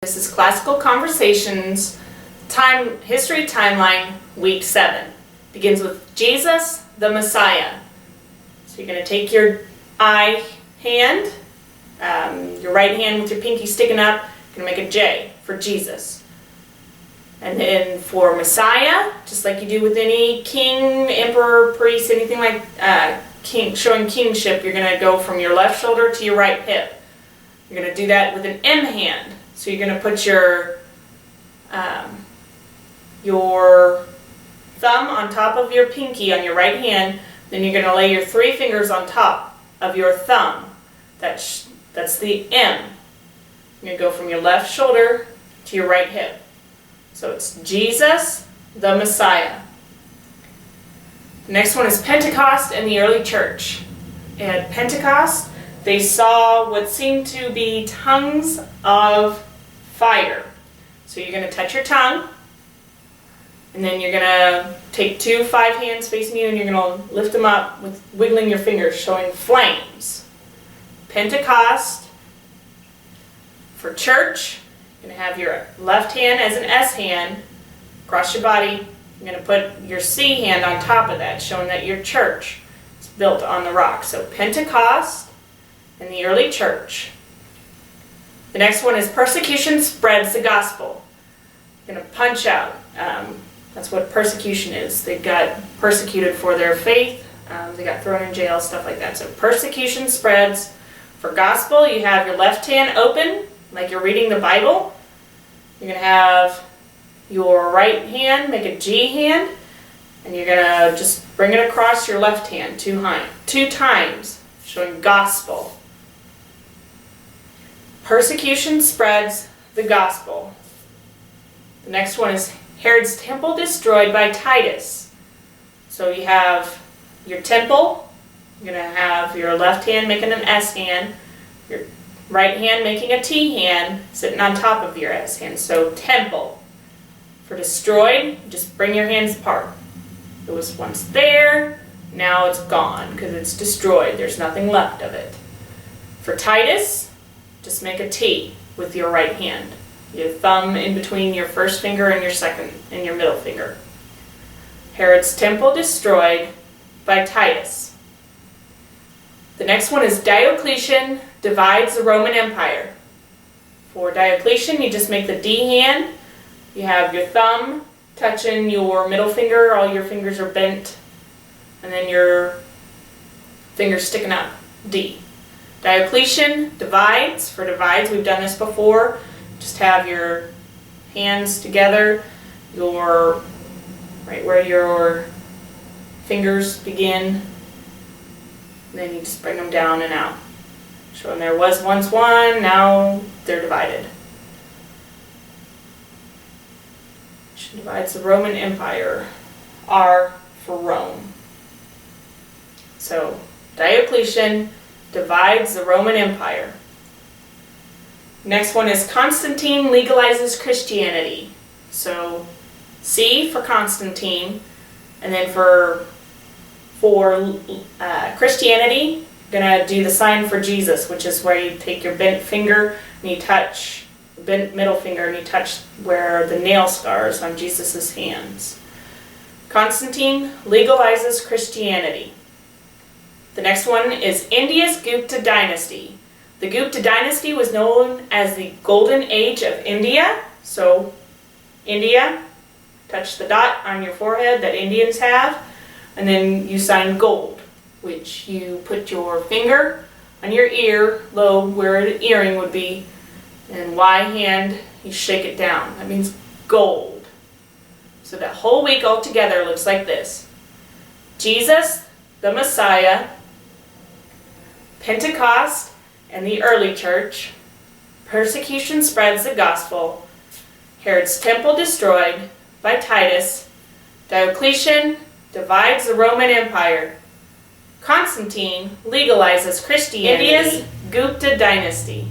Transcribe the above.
This is Classical Conversations, History Timeline, Week 7. Begins with Jesus, the Messiah. So you're going to take your hand, your right hand with your pinky sticking up, you're going to make a J for Jesus. And then for Messiah, just like you do with any king, emperor, priest, anything like showing kingship, you're going to go from your left shoulder to your right hip. You're going to do that with an M hand. So you're going to put your thumb on top of your pinky on your right hand. Then you're going to lay your 3 fingers on top of your thumb. That's the M. You're going to go from your left shoulder to your right hip. So it's Jesus, the Messiah. The next one is Pentecost and the early church. At Pentecost, they saw what seemed to be tongues of fire. So you're going to touch your tongue, and then you're going to take 2 5 hands facing you, and you're going to lift them up with wiggling your fingers, showing flames. Pentecost. For church, you're going to have your left hand as an S hand across your body. You're going to put your C hand on top of that, showing that your church is built on the rock. So Pentecost and the early church. The next one is persecution spreads the gospel. You're going to punch out. That's what persecution is. They got persecuted for their faith. They got thrown in jail, stuff like that. So persecution spreads. For gospel, you have your left hand open, like you're reading the Bible. You're going to have your right hand make a G hand, and you're going to just bring it across your left hand 2 times, showing gospel. Persecution spreads the gospel. The next one is Herod's temple destroyed by Titus. So you have your temple. You're going to have your left hand making an S hand, your right hand making a T hand, sitting on top of your S hand. So temple. For destroyed, just bring your hands apart. It was once there, now it's gone because it's destroyed. There's nothing left of it. For Titus, just make a T with your right hand. Your thumb in between your first finger and your second and your middle finger. Herod's temple destroyed by Titus. The next one is Diocletian divides the Roman Empire. For Diocletian, you just make the D hand. You have your thumb touching your middle finger. All your fingers are bent. And then your fingers sticking up. D. Diocletian divides. For divides, we've done this before. Just have your hands together, right where your fingers begin. And then you just bring them down and out. Showing there was once one, now they're divided. She divides the Roman Empire. R for Rome. So Diocletian divides the Roman Empire. Next one is Constantine legalizes Christianity. So C for Constantine, and then for Christianity, you're going to do the sign for Jesus, which is where you take your bent finger and you touch, bent middle finger, and you touch where the nail scars on Jesus' hands. Constantine legalizes Christianity. The next one is India's Gupta dynasty. The Gupta dynasty was known as the Golden Age of India. So India, touch the dot on your forehead that Indians have, and then you sign gold, which you put your finger on your ear lobe where the earring would be, and Y hand, you shake it down. That means gold. So that whole week altogether looks like this. Jesus, the Messiah, Pentecost, and the early church, persecution spreads the gospel, Herod's temple destroyed by Titus, Diocletian divides the Roman Empire, Constantine legalizes Christianity, India's Gupta dynasty.